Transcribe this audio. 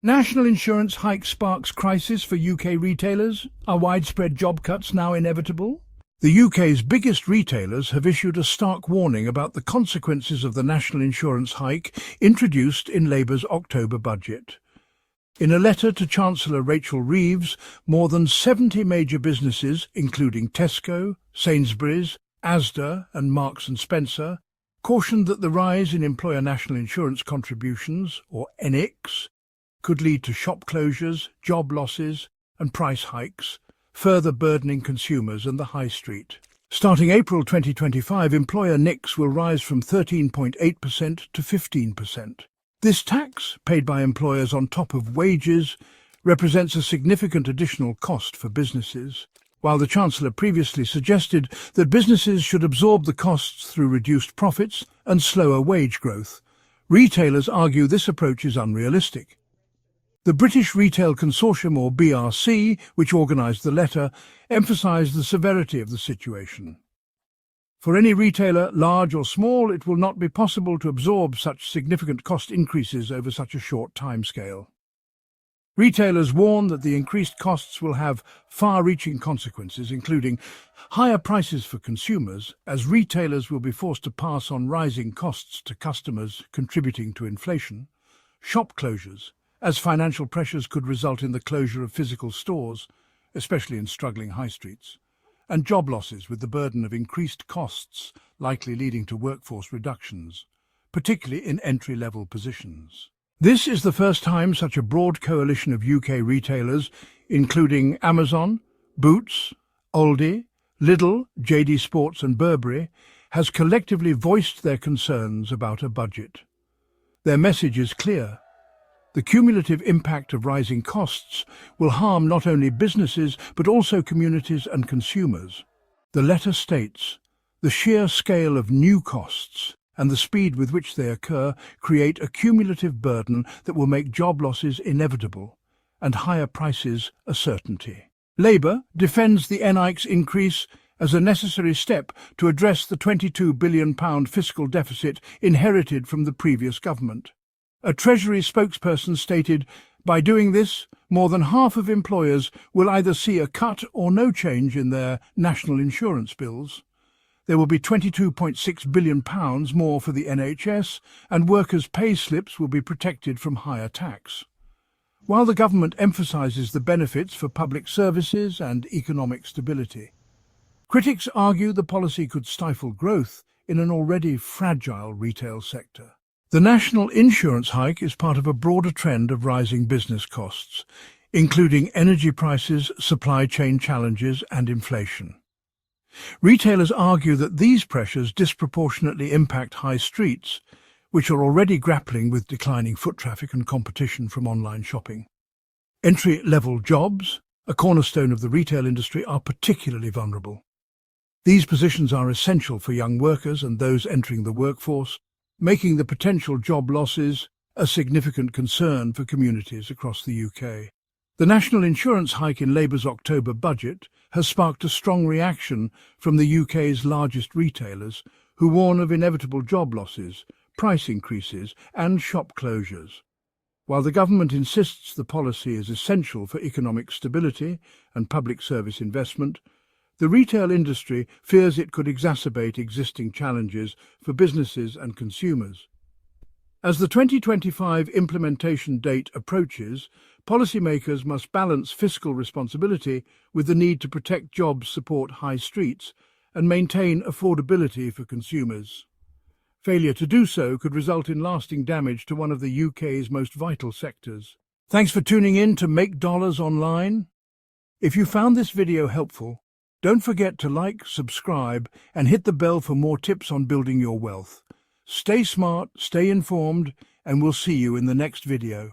National insurance hike sparks crisis for UK retailers. Are widespread job cuts now inevitable? The UK's biggest retailers have issued a stark warning about the consequences of the national insurance hike introduced in Labour's October budget. In a letter to Chancellor Rachel Reeves, more than 70 major businesses, including Tesco, Sainsbury's, Asda and Marks and Spencer, cautioned that the rise in employer national insurance contributions, or NICs, could lead to shop closures, job losses and price hikes, further burdening consumers and the high street. Starting April 2025, employer NICs will rise from 13.8% to 15%. This tax, paid by employers on top of wages, represents a significant additional cost for businesses. While the Chancellor previously suggested that businesses should absorb the costs through reduced profits and slower wage growth, retailers argue this approach is unrealistic. The British Retail Consortium, or BRC, which organised the letter, emphasised the severity of the situation. For any retailer, large or small, it will not be possible to absorb such significant cost increases over such a short timescale. Retailers warn that the increased costs will have far-reaching consequences, including higher prices for consumers, as retailers will be forced to pass on rising costs to customers, contributing to inflation, shop closures, as financial pressures could result in the closure of physical stores, especially in struggling high streets, and job losses with the burden of increased costs likely leading to workforce reductions, particularly in entry-level positions. This is the first time such a broad coalition of UK retailers, including Amazon, Boots, Aldi, Lidl, JD Sports and Burberry, has collectively voiced their concerns about a budget. Their message is clear. The cumulative impact of rising costs will harm not only businesses but also communities and consumers. The letter states, the sheer scale of new costs and the speed with which they occur create a cumulative burden that will make job losses inevitable and higher prices a certainty. Labour defends the NICs increase as a necessary step to address the £22 billion fiscal deficit inherited from the previous government. A Treasury spokesperson stated, by doing this, more than half of employers will either see a cut or no change in their national insurance bills. There will be £22.6 billion more for the NHS, and workers' pay slips will be protected from higher tax. While the government emphasises the benefits for public services and economic stability, critics argue the policy could stifle growth in an already fragile retail sector. The national insurance hike is part of a broader trend of rising business costs, including energy prices, supply chain challenges and inflation. Retailers argue that these pressures disproportionately impact high streets, which are already grappling with declining foot traffic and competition from online shopping. Entry-level jobs, a cornerstone of the retail industry, are particularly vulnerable. These positions are essential for young workers and those entering the workforce, making the potential job losses a significant concern for communities across the UK. The national insurance hike in Labour's October budget has sparked a strong reaction from the UK's largest retailers, who warn of inevitable job losses, price increases and shop closures. While the government insists the policy is essential for economic stability and public service investment, the retail industry fears it could exacerbate existing challenges for businesses and consumers. As the 2025 implementation date approaches, policymakers must balance fiscal responsibility with the need to protect jobs, support high streets, and maintain affordability for consumers. Failure to do so could result in lasting damage to one of the UK's most vital sectors. Thanks for tuning in to Make Dollars Online. If you found this video helpful, don't forget to like, subscribe, and hit the bell for more tips on building your wealth. Stay smart, stay informed, and we'll see you in the next video.